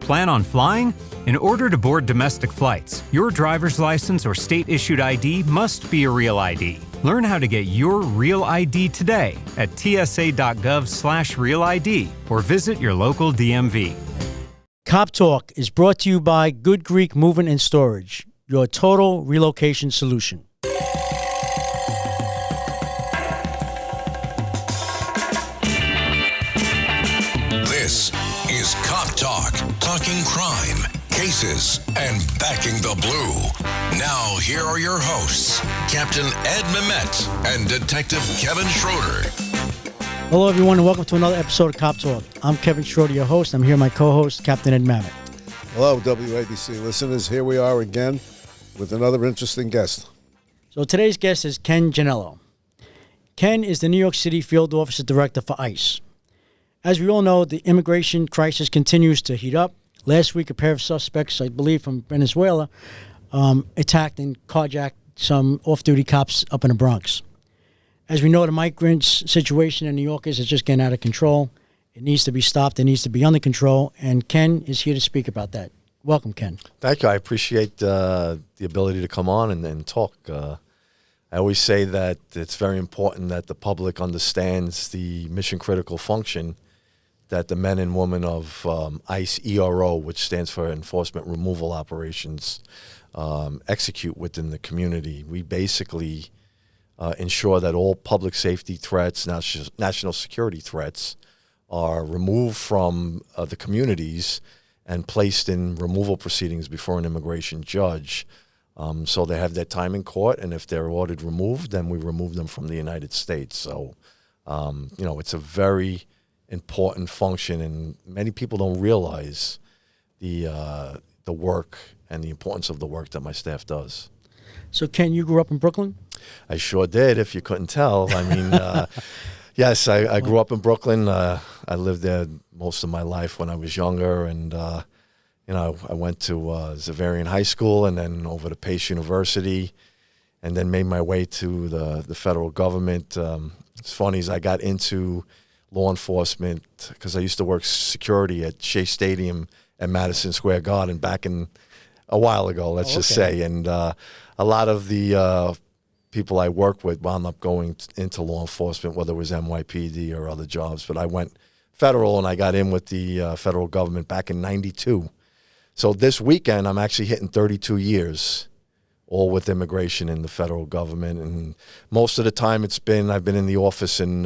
Plan on flying? In order to board domestic flights, your driver's license or state-issued ID must be a real ID. Learn how to get your real ID today at tsa.gov/real ID or visit your local DMV. Cop Talk is brought to you by Good Greek Moving and Storage, your total relocation solution. This is Cop Talk, talking crime, cases, and backing the blue. Now, here are your hosts, Captain Ed Mehmet and Detective Kevin Schroeder. Hello, everyone, and welcome to another episode of Cop Talk. I'm Kevin Schroeder, your host. I'm here with my co-host, Captain Ed Mehmet. Hello, WABC listeners. Here we are again with another interesting guest. So today's guest is Ken Genalo. Ken is the New York City Field Officer Director for ICE. As we all know, the immigration crisis continues to heat up. Last week, a pair of suspects, I believe from Venezuela, attacked and carjacked some off-duty cops up in the Bronx. As we know, the migrants' situation in New York is just getting out of control. It needs to be stopped. It needs to be under control. And Ken is here to speak about that. Welcome, Ken. Thank you. I appreciate the ability to come on and talk. I always say that it's very important that the public understands the mission-critical function that the men and women of ICE ERO, which stands for Enforcement Removal Operations, execute within the community. We basically ensure that all public safety threats, national security threats, are removed from the communities and placed in removal proceedings before an immigration judge. So they have their time in court, and if they're ordered removed, then we remove them from the United States. So, it's a very important function, and many people don't realize the work and the importance of the work that my staff does. So, Ken, you grew up in Brooklyn? I sure did, if you couldn't tell. I mean, yes, I grew up in Brooklyn. I lived there most of my life when I was younger, and I went to Xaverian High School and then over to Pace University, and then made my way to the federal government. It's funny, as I got into law enforcement because I used to work security at Shea Stadium at Madison Square Garden back in a while ago, let's just say. And a lot of the people I worked with wound up going into law enforcement, whether it was NYPD or other jobs. But I went federal, and I got in with the federal government back in '92. So this weekend, I'm actually hitting 32 years, all with immigration in the federal government. And most of the time I've been in the office in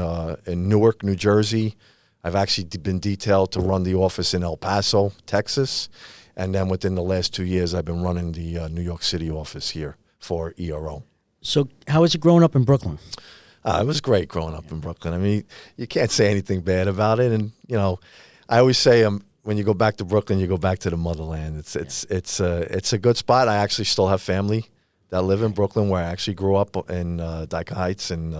Newark, New Jersey. I've actually been detailed to run the office in El Paso, Texas. And then within the last 2 years, I've been running the New York City office here for ERO. So how was it growing up in Brooklyn? It was great growing up in Brooklyn. I mean, you can't say anything bad about it. And, I always say when you go back to Brooklyn, you go back to the motherland. It's a good spot. I actually still have family that live in Brooklyn, where I actually grew up in Dyker Heights. And,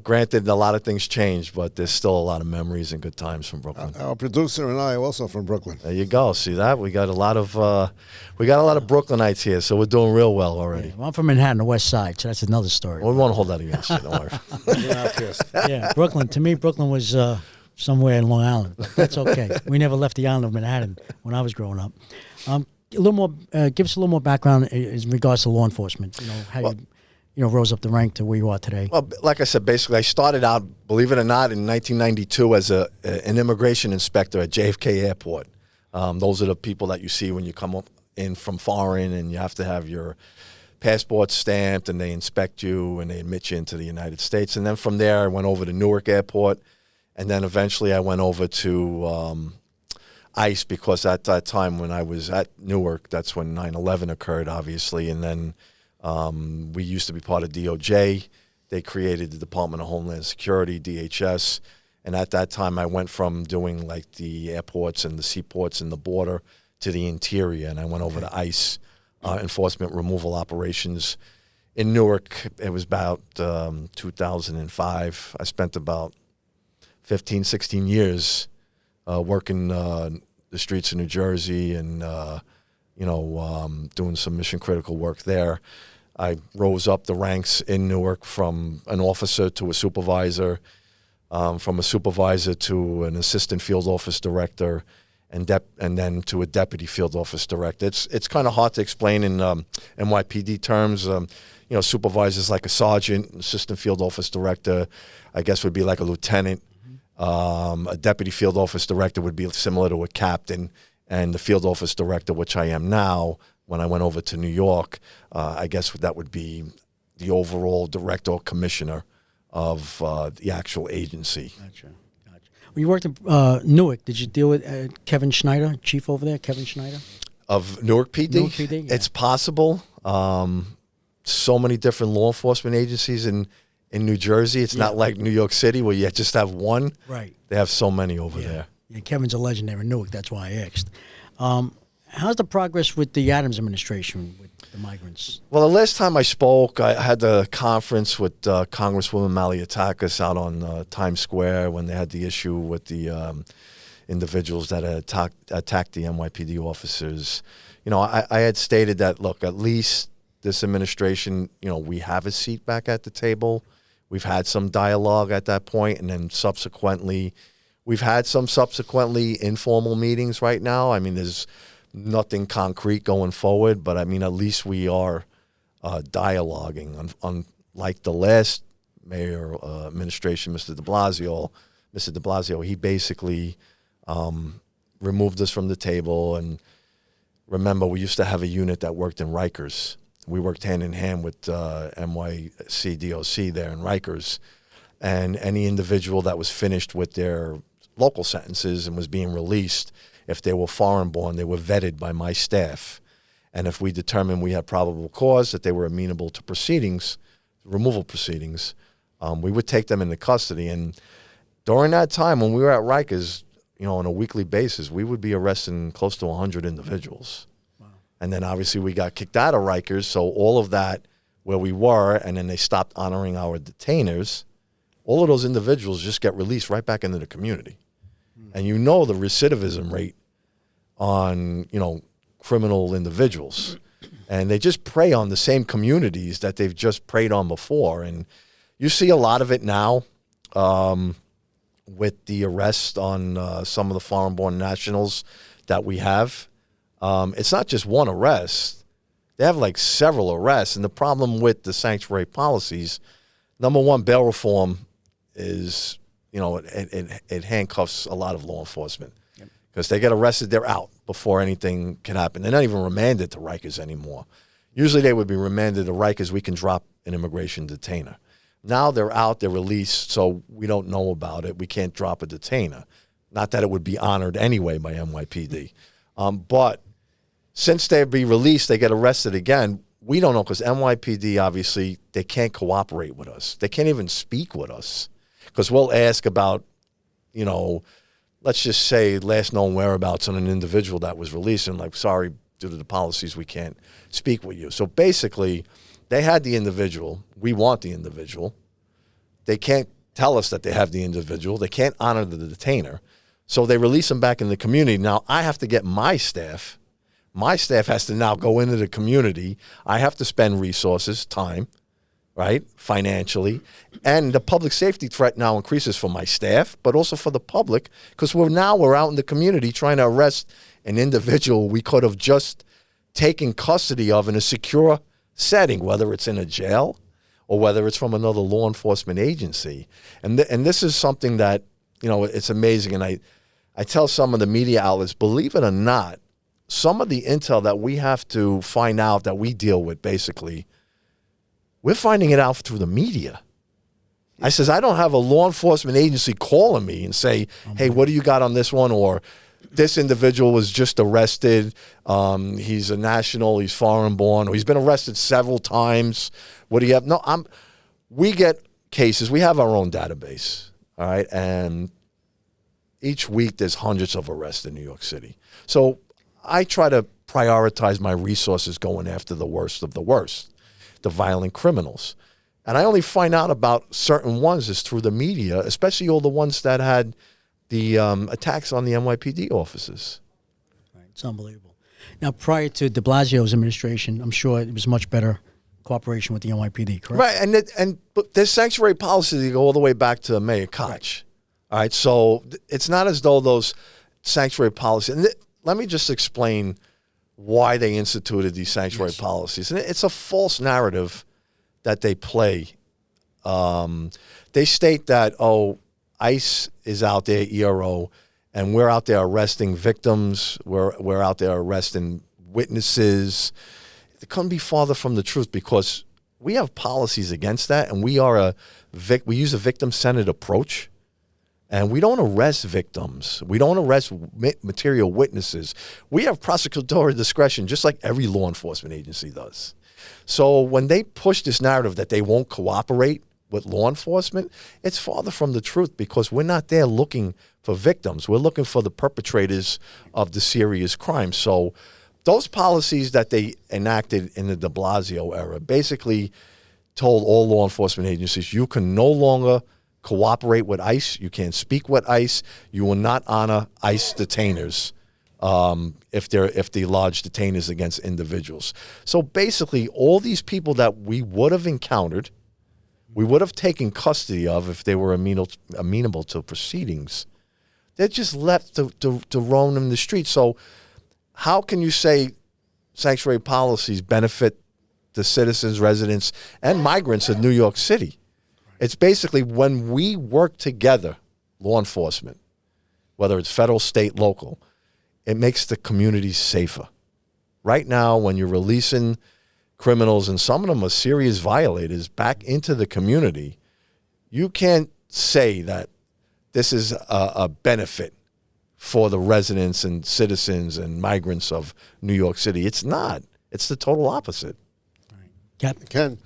granted, a lot of things changed, but there's still a lot of memories and good times from Brooklyn. Our producer and I are also from Brooklyn. There you go. See that? We got a lot of Brooklynites here, so we're doing real well already. Yeah, well, I'm from Manhattan, the West Side, so that's another story. Well, we won't hold that against you. Don't worry. Yeah, Brooklyn. To me, Brooklyn was somewhere in Long Island. But that's okay. We never left the island of Manhattan when I was growing up. A little more. Give us a little more background in regards to law enforcement. How you rose up the rank to where you are today. Well, like I said, basically, I started out, believe it or not, in 1992 as an immigration inspector at JFK Airport. Those are the people that you see when you come in from foreign, and you have to have your passport stamped, and they inspect you and they admit you into the United States. And then from there, I went over to Newark Airport, and then eventually I went over to ICE, because at that time when I was at Newark, that's when 9/11 occurred, obviously, and then we used to be part of DOJ. They created the Department of Homeland Security, DHS, and at that time I went from doing like the airports and the seaports and the border to the interior, and I went over to ICE, Enforcement Removal Operations in Newark. It was about 2005. I spent about 15, 16 years working the streets of New Jersey and, doing some mission-critical work there. I rose up the ranks in Newark from an officer to a supervisor, from a supervisor to an assistant field office director, and then to a deputy field office director. It's kind of hard to explain in NYPD terms. Supervisors like a sergeant, assistant field office director, I guess would be like a lieutenant. A deputy field office director would be similar to a captain, and the field office director, which I am now, when I went over to New York, I guess that would be the overall director or commissioner of the actual agency. Gotcha. When you worked at Newark, did you deal with Kevin Schneider, chief over there, Kevin Schneider? Of Newark PD? Newark PD, yeah. It's possible. So many different law enforcement agencies in New Jersey. It's not like New York City where you just have one. Right. They have so many over there. Yeah, Kevin's a legend there in Newark. That's why I asked. How's the progress with the Adams administration with the migrants? Well, the last time I spoke, I had the conference with Congresswoman Malliotakis out on Times Square when they had the issue with the individuals that had attacked the NYPD officers. I had stated that, look, at least this administration, we have a seat back at the table. We've had some dialogue at that point, and then subsequently, we've had some informal meetings right now. I mean, there's nothing concrete going forward, but I mean, at least we are dialoguing. Unlike the last mayor administration, Mr. de Blasio, he basically removed us from the table. And remember, we used to have a unit that worked in Rikers. We worked hand in hand with NYC DOC there in Rikers, and any individual that was finished with their local sentences and was being released, if they were foreign-born, they were vetted by my staff. And if we determined we had probable cause that they were amenable to proceedings, removal proceedings, we would take them into custody. And during that time, when we were at Rikers, on a weekly basis, we would be arresting close to 100 individuals. Wow. And then obviously we got kicked out of Rikers, so all of that where we were, and then they stopped honoring our detainers, all of those individuals just get released right back into the community. And the recidivism rate on, criminal individuals. And they just prey on the same communities that they've just preyed on before. And you see a lot of it now with the arrest on some of the foreign-born nationals that we have. It's not just one arrest. They have like several arrests. And the problem with the sanctuary policies, number one, bail reform is, it handcuffs a lot of law enforcement. Because they get arrested, they're out before anything can happen. They're not even remanded to Rikers anymore. Usually they would be remanded to Rikers. We can drop an immigration detainer. Now they're out, they're released, so we don't know about it. We can't drop a detainer. Not that it would be honored anyway by NYPD. But since they'd be released, they get arrested again. We don't know, because NYPD, obviously, they can't cooperate with us. They can't even speak with us. Because we'll ask about, let's just say last known whereabouts on an individual that was released, and like, sorry, due to the policies, we can't speak with you. So basically, they had the individual. We want the individual. They can't tell us that they have the individual. They can't honor the detainer. So they release them back in the community. Now, I have to get my staff. My staff has to now go into the community. I have to spend resources, time, right, financially. And the public safety threat now increases for my staff, but also for the public, because we're out in the community trying to arrest an individual we could have just taken custody of in a secure setting, whether it's in a jail or whether it's from another law enforcement agency. And this is something that, it's amazing. And I tell some of the media outlets, believe it or not, some of the intel that we have to find out that we deal with, basically, we're finding it out through the media. I says, I don't have a law enforcement agency calling me and say, hey, what do you got on this one? Or this individual was just arrested. He's a national, he's foreign born, or he's been arrested several times. What do you have? No, we get cases. We have our own database, all right? And each week there's hundreds of arrests in New York City. So I try to prioritize my resources going after the worst of the worst, the violent criminals. And I only find out about certain ones is through the media, especially all the ones that had the attacks on the NYPD offices. Right. It's unbelievable. Now, prior to de Blasio's administration, I'm sure it was much better cooperation with the NYPD, correct? Right, but there's sanctuary policies that go all the way back to Mayor Koch. Right. All right, so it's not as though those sanctuary policy, and let me just explain why they instituted these sanctuary policies. And it's a false narrative that they play. They state that, ICE is out there, ERO, and we're out there arresting victims. We're out there arresting witnesses. It couldn't be farther from the truth, because we have policies against that, and we use a victim-centered approach, and we don't arrest victims. We don't arrest material witnesses. We have prosecutorial discretion, just like every law enforcement agency does. So when they push this narrative that they won't cooperate with law enforcement, it's farther from the truth, because we're not there looking for victims. We're looking for the perpetrators of the serious crimes. So those policies that they enacted in the de Blasio era basically told all law enforcement agencies, you can no longer cooperate with ICE, you can't speak with ICE, you will not honor ICE detainers if they lodge detainers against individuals. So basically, all these people that we would have encountered, we would have taken custody of if they were amenable to proceedings, they're just left to roam in the streets. So how can you say sanctuary policies benefit the citizens, residents, and migrants of New York City? It's basically when we work together, law enforcement, whether it's federal, state, local, it makes the communities safer. Right now, when you're releasing criminals, and some of them are serious violators, back into the community, you can't say that this is a benefit for the residents and citizens and migrants of New York City. It's not. It's the total opposite. Ken,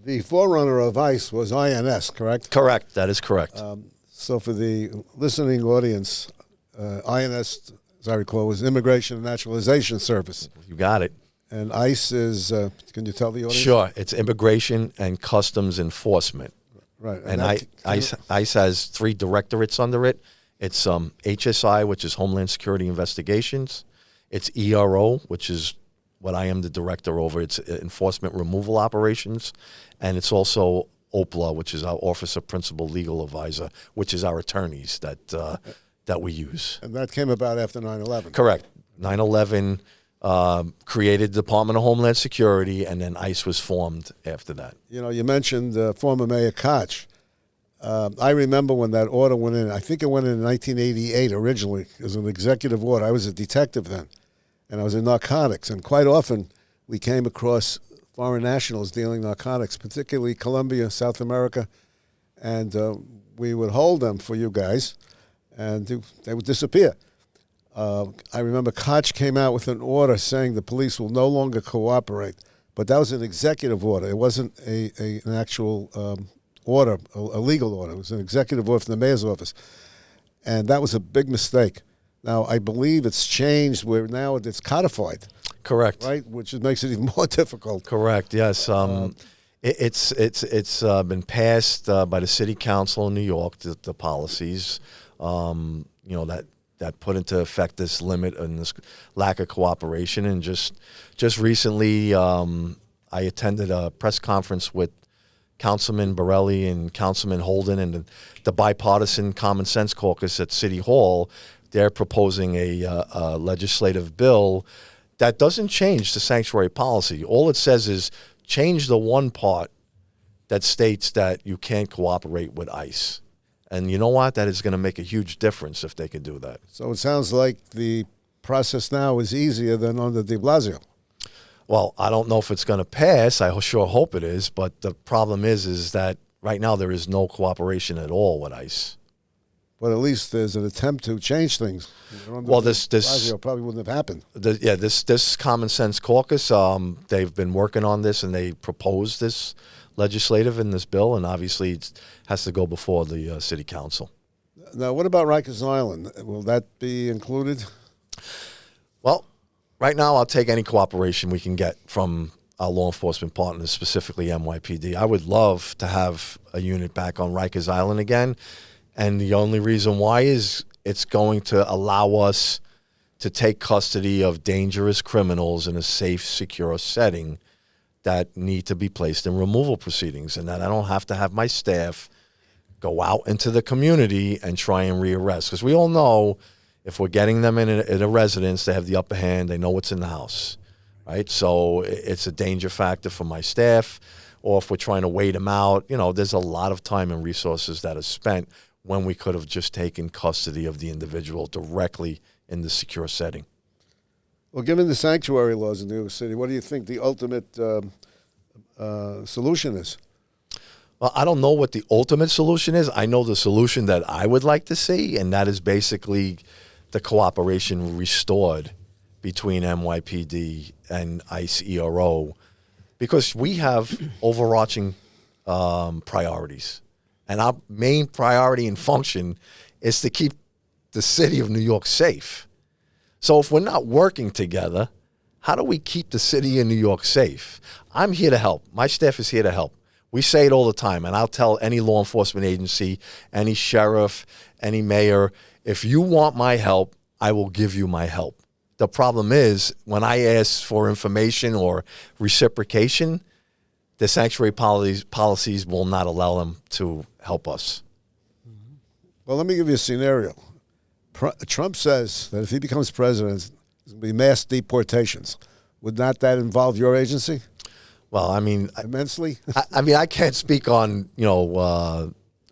the forerunner of ICE was INS, correct? Correct. That is correct. So for the listening audience, INS, as I recall, was Immigration and Naturalization Service. You got it. And ICE is, can you tell the audience? Sure. It's Immigration and Customs Enforcement. Right. And ICE has 3 directorates under it. It's HSI, which is Homeland Security Investigations. It's ERO, which is what I am the director over. It's Enforcement Removal Operations. And it's also OPLA, which is our Office of Principal Legal Advisor, which is our attorneys that we use. And that came about after 9/11. Correct. 9/11 created the Department of Homeland Security, and then ICE was formed after that. You know, you mentioned former Mayor Koch. I remember when that order went in. I think it went in 1988 originally. It was an executive order. I was a detective then, and I was in narcotics. And quite often we came across foreign nationals dealing narcotics, particularly Colombia, South America, and we would hold them for you guys, and they would disappear. I remember Koch came out with an order saying the police will no longer cooperate, but that was an executive order. It wasn't an actual order, a legal order. It was an executive order from the mayor's office, and that was a big mistake. Now, I believe it's changed where now it's codified. Correct. Right, which makes it even more difficult. Correct. Yes. It's been passed by the city council in New York. The policies, that put into effect this limit and this lack of cooperation. And just recently, I attended a press conference with Councilman Borelli and Councilman Holden and the bipartisan Common Sense Caucus at City Hall. They're proposing a legislative bill that doesn't change the sanctuary policy. All it says is change the one part that states that you can't cooperate with ICE. And you know what? That is going to make a huge difference if they can do that. So it sounds like the process now is easier than under de Blasio. Well, I don't know if it's going to pass. I sure hope it is. But the problem is that right now there is no cooperation at all with ICE. But at least there's an attempt to change things. Well, this Blasio probably wouldn't have happened. This Common Sense Caucus, they've been working on this, and they proposed this legislative in this bill, and obviously it has to go before the city council. Now, what about Rikers Island? Will that be included? Well, right now I'll take any cooperation we can get from our law enforcement partners, specifically NYPD. I would love to have a unit back on Rikers Island again, and the only reason why is it's going to allow us to take custody of dangerous criminals in a safe, secure setting that need to be placed in removal proceedings, and that I don't have to have my staff go out into the community and try and rearrest. Because we all know if we're getting them in a residence, they have the upper hand. They know what's in the house, right? So it's a danger factor for my staff. Or if we're trying to wait them out, there's a lot of time and resources that are spent when we could have just taken custody of the individual directly in the secure setting. Well, given the sanctuary laws in New York City, what do you think the ultimate solution is? Well, I don't know what the ultimate solution is. I know the solution that I would like to see, and that is basically the cooperation restored between NYPD and ICE ERO, because we have overarching priorities. And our main priority and function is to keep the city of New York safe. So if we're not working together, how do we keep the city of New York safe? I'm here to help. My staff is here to help. We say it all the time, and I'll tell any law enforcement agency, any sheriff, any mayor, if you want my help, I will give you my help. The problem is when I ask for information or reciprocation, the sanctuary policies will not allow them to help us. Well, let me give you a scenario. Trump says that if he becomes president, there's going to be mass deportations. Would not that involve your agency? Well, I mean, immensely. I can't speak on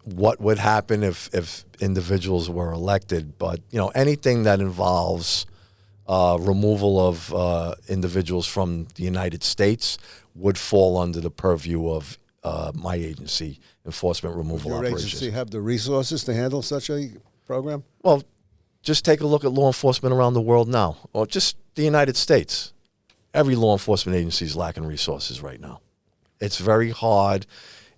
what would happen if individuals were elected, but anything that involves removal of individuals from the United States would fall under the purview of my agency, Enforcement Removal Would your Operations. agency have the resources to handle such a program? Well, just take a look at law enforcement around the world now, or just the United States. Every law enforcement agency is lacking resources right now. It's very hard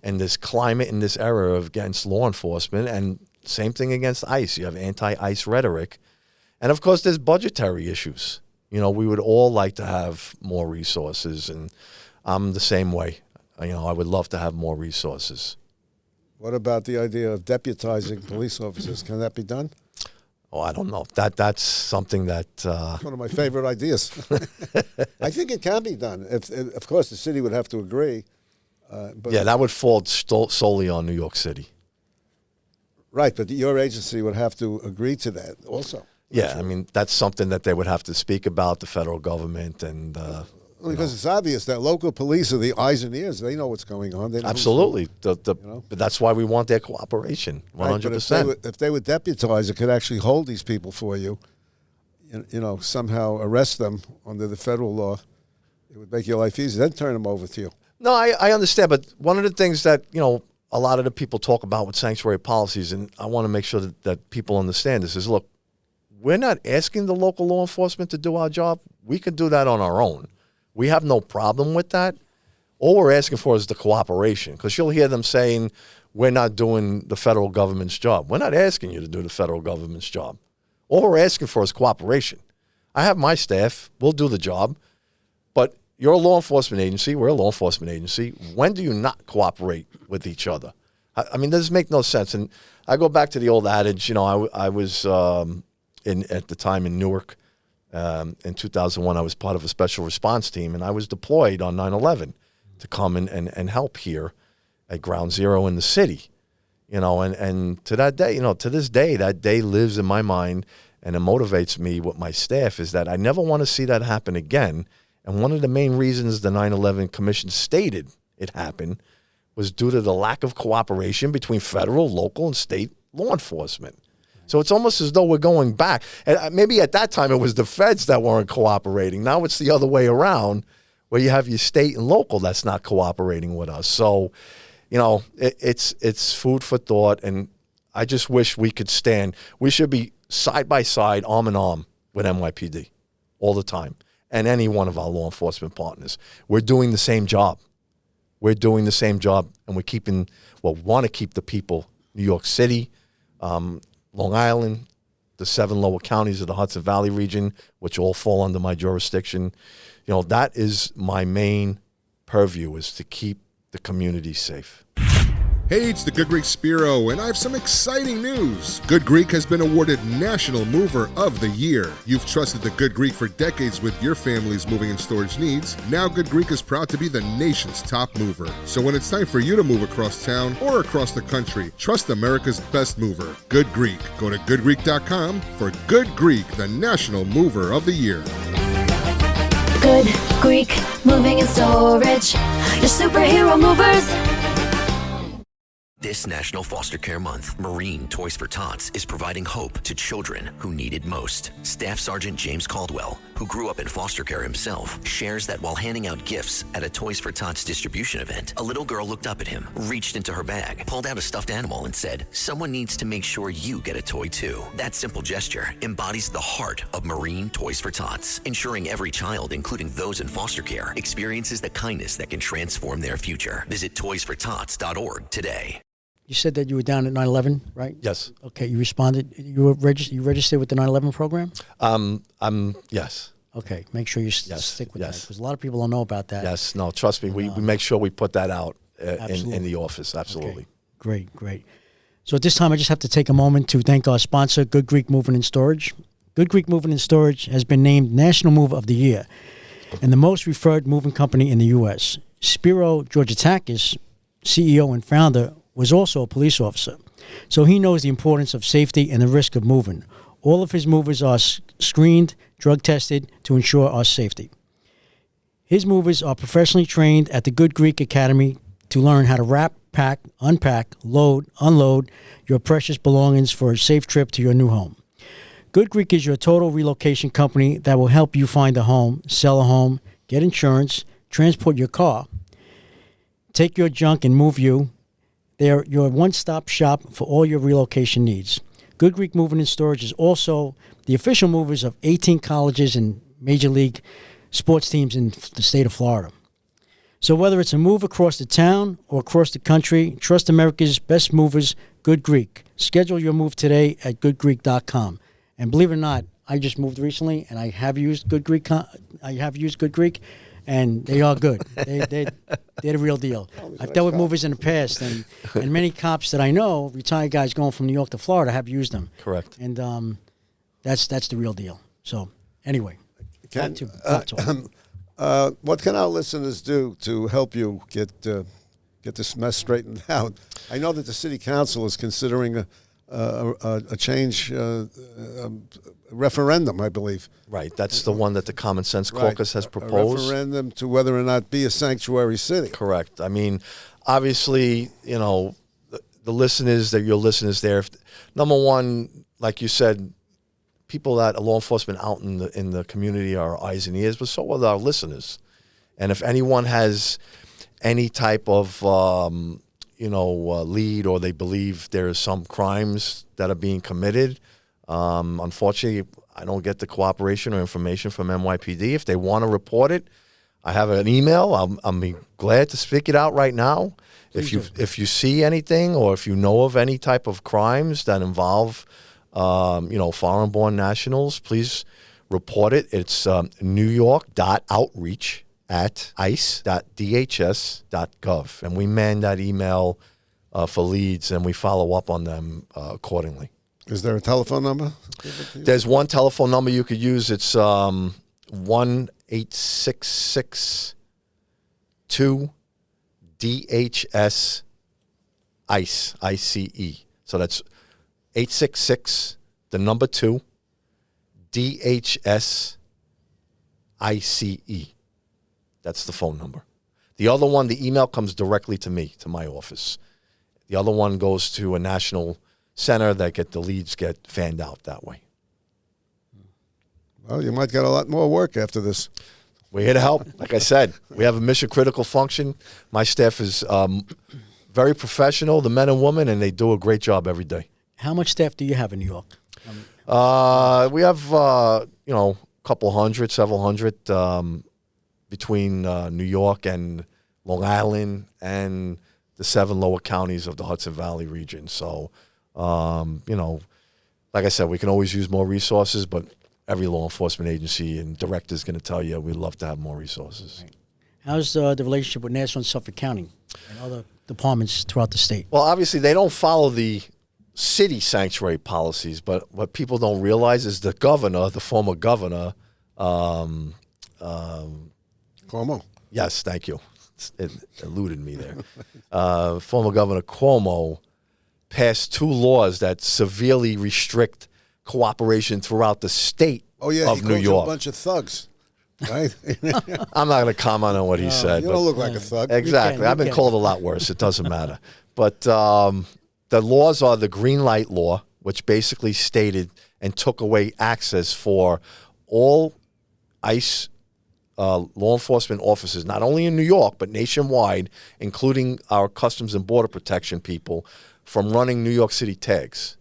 in this climate, in this era against law enforcement, and same thing against ICE. You have anti-ICE rhetoric. And, of course, there's budgetary issues. We would all like to have more resources, and I'm the same way. I would love to have more resources. What about the idea of deputizing police officers? Can that be done? Oh, I don't know. That's something that... One of my favorite ideas. I think it can be done. Of course, the city would have to agree. But yeah, that would fall solely on New York City. Right, but your agency would have to agree to that also. Yeah, I mean, that's something that they would have to speak about, the federal government. And because it's obvious that local police are the eyes and ears. They know what's going on. They know absolutely. But that's why we want their cooperation, 100%. Right, but if they would deputize, it could actually hold these people for you, somehow arrest them under the federal law. It would make your life easier. Then turn them over to you. No, I understand. But one of the things that, a lot of the people talk about with sanctuary policies, and I want to make sure that people understand this, is, look, we're not asking the local law enforcement to do our job. We can do that on our own. We have no problem with that. All we're asking for is the cooperation, because you'll hear them saying, we're not doing the federal government's job. We're not asking you to do the federal government's job. All we're asking for is cooperation. I have my staff. We'll do the job. But you're a law enforcement agency. We're a law enforcement agency. When do you not cooperate with each other? I mean, does make no sense. And I go back to the old adage, I was at the time in Newark. In 2001, I was part of a special response team, and I was deployed on 9/11 to come and help here at Ground Zero in the city. And to that day, to this day, that day lives in my mind, and it motivates me with my staff, is that I never want to see that happen again. And one of the main reasons the 9/11 Commission stated it happened was due to the lack of cooperation between federal, local, and state law enforcement. So it's almost as though we're going back. And maybe at that time it was the feds that weren't cooperating. Now it's the other way around, where you have your state and local that's not cooperating with us. So, it's food for thought, and I just wish we could stand. We should be side by side, arm in arm with NYPD all the time, and any one of our law enforcement partners. We're doing the same job. We're doing the same job, and we want to keep the people, New York City, Long Island, the 7 lower counties of the Hudson Valley region, which all fall under my jurisdiction. That is my main purview, is to keep the community safe. Hey, it's the Good Greek Spiro, and I have some exciting news. Good Greek has been awarded National Mover of the Year. You've trusted the Good Greek for decades with your family's moving and storage needs. Now Good Greek is proud to be the nation's top mover. So when it's time for you to move across town or across the country, trust America's best mover, Good Greek. Go to goodgreek.com for Good Greek, the National Mover of the Year. Good Greek Moving and Storage, your superhero movers. This National Foster Care Month, Marine Toys for Tots is providing hope to children who need it most. Staff Sergeant James Caldwell, who grew up in foster care himself, shares that while handing out gifts at a Toys for Tots distribution event, a little girl looked up at him, reached into her bag, pulled out a stuffed animal and said, "Someone needs to make sure you get a toy too." That simple gesture embodies the heart of Marine Toys for Tots, ensuring every child, including those in foster care, experiences the kindness that can transform their future. Visit toysfortots.org today. You said that you were down at 9/11, right? Yes. Okay, you responded. You were you registered with the 9/11 program? Yes. Okay, make sure you stick with that, yes. because a lot of people don't know about that. Yes. No, trust me. We make sure we put that out in the office. Okay. Absolutely. Great. So at this time, I just have to take a moment to thank our sponsor, Good Greek Moving and Storage. Good Greek Moving and Storage has been named National Mover of the Year and the most referred moving company in the U.S. Spiro Georgitakis, CEO and founder, was also a police officer, so he knows the importance of safety and the risk of moving. All of his movers are screened, drug tested to ensure our safety. His movers are professionally trained at the Good Greek Academy to learn how to wrap, pack, unpack, load, unload your precious belongings for a safe trip to your new home. Good Greek is your total relocation company that will help you find a home, sell a home, get insurance, transport your car, take your junk and move you. They're your one-stop shop for all your relocation needs. Good Greek Moving and Storage is also the official movers of 18 colleges and major league sports teams in the state of Florida. So whether it's a move across the town or across the country, trust America's best movers, Good Greek. Schedule your move today at goodgreek.com. And believe it or not, I just moved recently, and I have used Good Greek. And they are good. They're the real deal. I've dealt with movers in the past, and many cops that I know, retired guys going from New York to Florida, have used them. Correct. And that's the real deal. So anyway, back to what can our listeners do to help you get this mess straightened out? I know that the city council is considering a change referendum, I believe. Right. That's the one that the Common Sense Caucus has proposed. A referendum to whether or not be a sanctuary city. Correct. I mean, obviously, the listeners, that your listeners there, number one, like you said, people that are law enforcement out in the community are eyes and ears, but so are our listeners. And if anyone has any type of lead, or they believe there is some crimes that are being committed, unfortunately, I don't get the cooperation or information from NYPD. If they want to report it, I have an email. I'm be glad to speak it out right now. If you see anything, or if you know of any type of crimes that involve foreign-born nationals, please report it. It's newyork.outreach@ice.dhs.gov, and we man that email for leads, and we follow up on them accordingly. Is there a telephone number? There's one telephone number you could use. It's 1-866-2-DHS-ICE, I-C-E. So that's 866, the number 2, DHS-ICE. That's the phone number. The other one, the email comes directly to me, to my office. The other one goes to a national center that the leads get fanned out that way. Well, you might get a lot more work after this. We're here to help. Like I said, we have a mission critical function. My staff is very professional, the men and women, and they do a great job every day. How much staff do you have in New York? We have a couple hundred, several hundred between New York and Long Island and the 7 lower counties of the Hudson Valley region. So, like I said, we can always use more resources, but every law enforcement agency and director is going to tell you we'd love to have more resources. Right. How's the relationship with Nassau and Suffolk County and other departments throughout the state. Well, obviously, they don't follow the city sanctuary policies, but what people don't realize is the governor, the former governor, Cuomo. yes, thank you. It eluded me there. Former Governor Cuomo passed 2 laws that severely restrict cooperation throughout the state Oh yeah, of he New called you a York. bunch of thugs, right? I'm not going to comment on what he said. You but don't look like a thug. exactly. You I've been can. called a lot worse. It doesn't matter. But the laws are the green light law, which basically stated and took away access for all ICE law enforcement officers, not only in New York, but nationwide, including our Customs and Border Protection people, from running New York City tags.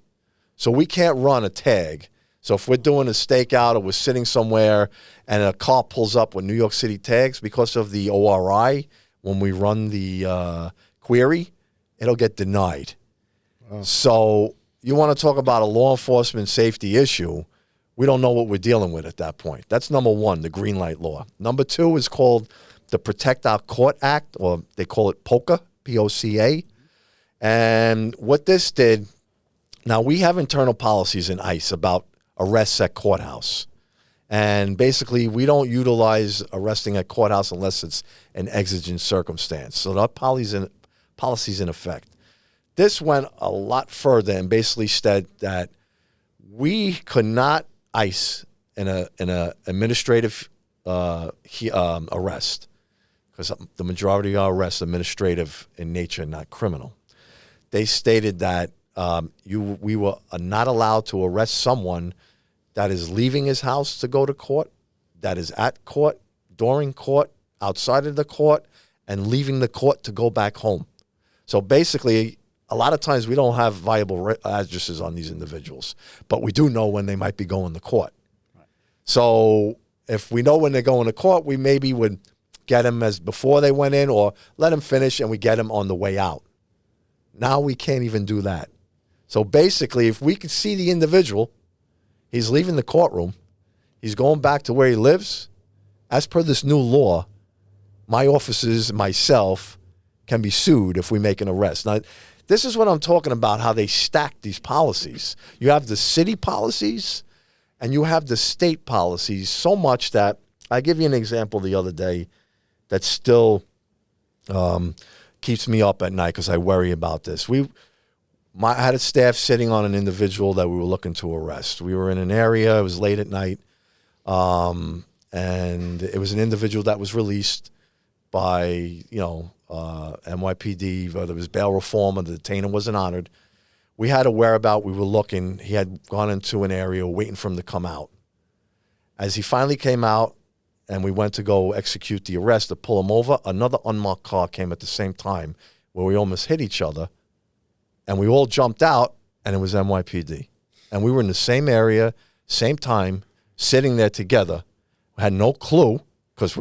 So we can't run a tag. So if we're doing a stakeout or we're sitting somewhere and a car pulls up with New York City tags, because of the ORI, when we run the query, it'll get denied. So you want to talk about a law enforcement safety issue, we don't know what we're dealing with at that point. That's number one, the green light law. Number 2 is called the Protect Our Court Act, or they call it POCA, P-O-C-A. And what this did, now we have internal policies in ICE about arrests at courthouse. And basically, we don't utilize arresting at courthouse unless it's an exigent circumstance. So that policy's in effect. This went a lot further and basically said that we could not ICE in a administrative arrest, because the majority of our arrests are administrative in nature, not criminal. They stated that we were not allowed to arrest someone that is leaving his house to go to court, that is at court, during court, outside of the court, and leaving the court to go back home. So basically, a lot of times we don't have viable addresses on these individuals, but we do know when they might be going to court. Right. So if we know when they're going to court, we maybe would get them as before they went in, or let them finish and we get them on the way out. Now we can't even do that. So basically, if we could see the individual, he's leaving the courtroom, he's going back to where he lives, as per this new law, my officers, myself, can be sued if we make an arrest. Now, this is what I'm talking about, how they stack these policies. You have the city policies and you have the state policies, so much that I give you an example the other day that still keeps me up at night because I worry about this. I had a staff sitting on an individual that we were looking to arrest. We were in an area, it was late at night, and it was an individual that was released by, NYPD, whether it was bail reform or the detainer wasn't honored. We had a whereabout. We were looking. He had gone into an area waiting for him to come out. As he finally came out and we went to go execute the arrest to pull him over, another unmarked car came at the same time where we almost hit each other. And we all jumped out, and it was NYPD. And we were in the same area, same time, sitting there together. We had no clue, because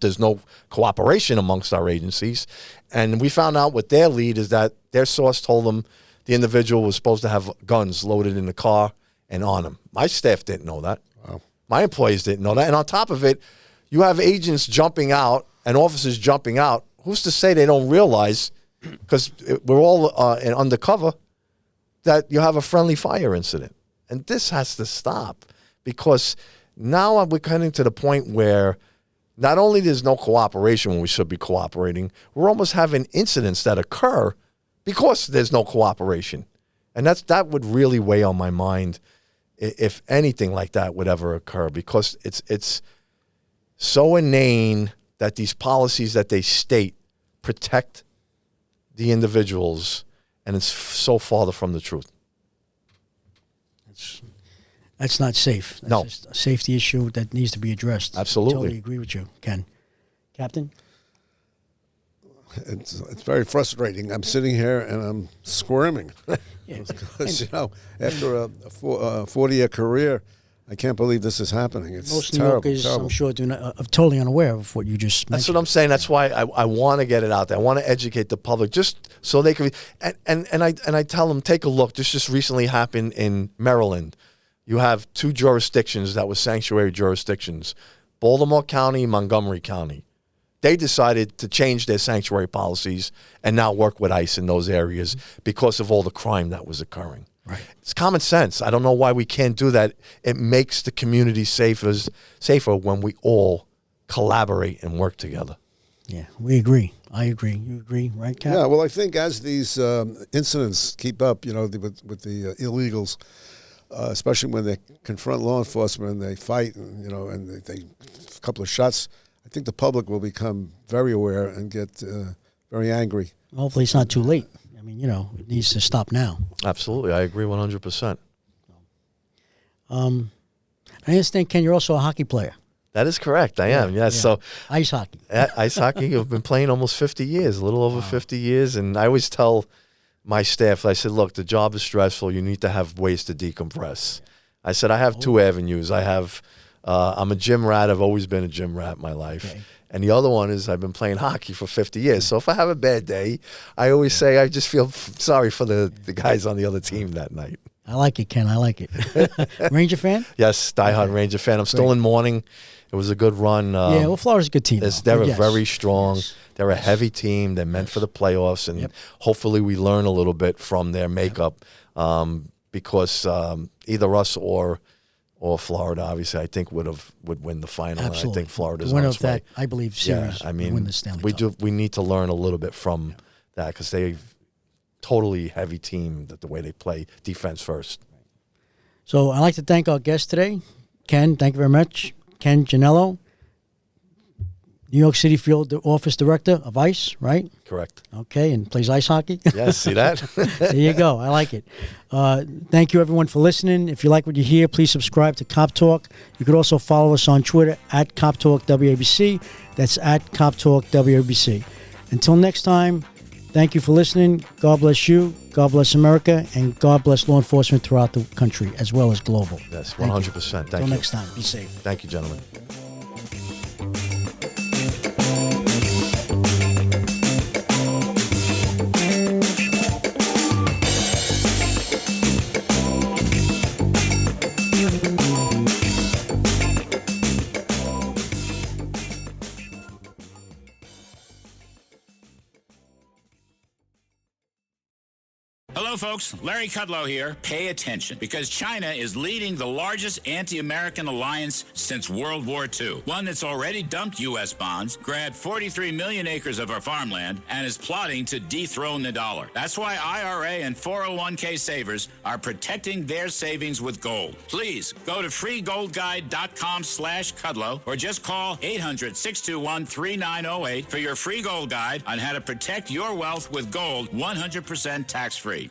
there's no cooperation amongst our agencies. And we found out what their lead is, that their source told them the individual was supposed to have guns loaded in the car and on him. My staff didn't know that. Wow. My employees didn't know that. And on top of it, you have agents jumping out and officers jumping out. Who's to say they don't realize, because we're all undercover, that you have a friendly fire incident? And this has to stop, because now we're coming to the point where not only there's no cooperation when we should be cooperating, we're almost having incidents that occur because there's no cooperation. And that would really weigh on my mind if anything like that would ever occur, because it's so inane that these policies that they state protect the individuals, and it's so farther from the truth. That's not safe. That's just a safety issue that needs to be addressed. Absolutely. I totally agree with you, Ken. Captain? It's very frustrating. I'm sitting here and I'm squirming. Because, after a 40-year career, I can't believe this is happening. It's most terrible, New Yorkers, terrible. I'm sure, are totally unaware of what you just mentioned. That's what I'm saying. That's why I want to get it out there. I want to educate the public, just so they can. And I tell them, take a look. This just recently happened in Maryland. You have 2 jurisdictions that were sanctuary jurisdictions, Baltimore County, Montgomery County. They decided to change their sanctuary policies and now work with ICE in those areas because of all the crime that was occurring. Right. It's common sense. I don't know why we can't do that. It makes the community safer when we all collaborate and work together. Yeah, we agree. I agree. You agree, right, Cap? Yeah, well, I think as these incidents keep up, with the illegals, especially when they confront law enforcement and they fight, and they a couple of shots, I think the public will become very aware and get very angry. Hopefully it's not too late. I mean, it needs to stop now. Absolutely. I agree 100%. I understand, Ken, you're also a hockey player. That is correct. I am, yes. Yeah. So Ice hockey. Ice hockey, I've been playing almost 50 years, a little over 50 years. And I always tell my staff, I said, look, the job is stressful. You need to have ways to decompress. I said, I have two avenues. I'm a gym rat. I've always been a gym rat in my life. Okay. And the other one is I've been playing hockey for 50 years. So if I have a bad day, I always say I just feel sorry for the guys on the other team that night. I like it, Ken. I like it. Ranger fan? Yes, diehard Ranger fan. I'm still in mourning. It was a good run. Florida's a good team. They're Yes. very strong. Yes. They're a heavy team. They're meant for the playoffs, and hopefully we learn a little bit from their makeup because either us or Florida, obviously, I think would win the final. Absolutely. And I think Florida's the winner on of its way. that, I believe, series. Yeah, I mean, win the Stanley Cup. we need to learn a little bit from that because they're totally heavy team. That the way they play defense first. So I'd like to thank our guest today, Ken. Thank you very much, Ken Genalo, New York City Field Office Director of ICE, right? Correct. Okay, and plays ice hockey. Yes, see that? There you go. I like it. Thank you, everyone, for listening. If you like what you hear, please subscribe to Cop Talk. You could also follow us on Twitter at Cop Talk WABC. That's at Cop Talk WABC. Until next time, thank you for listening. God bless you. God bless America. And God bless law enforcement throughout the country, as well as global. Yes, 100%. Thank you. Until next time, be safe. Thank you, gentlemen. Hello, folks. Larry Kudlow here. Pay attention, because China is leading the largest anti-American alliance since World War II. One that's already dumped U.S. bonds, grabbed 43 million acres of our farmland, and is plotting to dethrone the dollar. That's why IRA and 401k savers are protecting their savings with gold. Please go to freegoldguide.com/Kudlow or just call 800-621-3908 for your free gold guide on how to protect your wealth with gold 100% tax-free.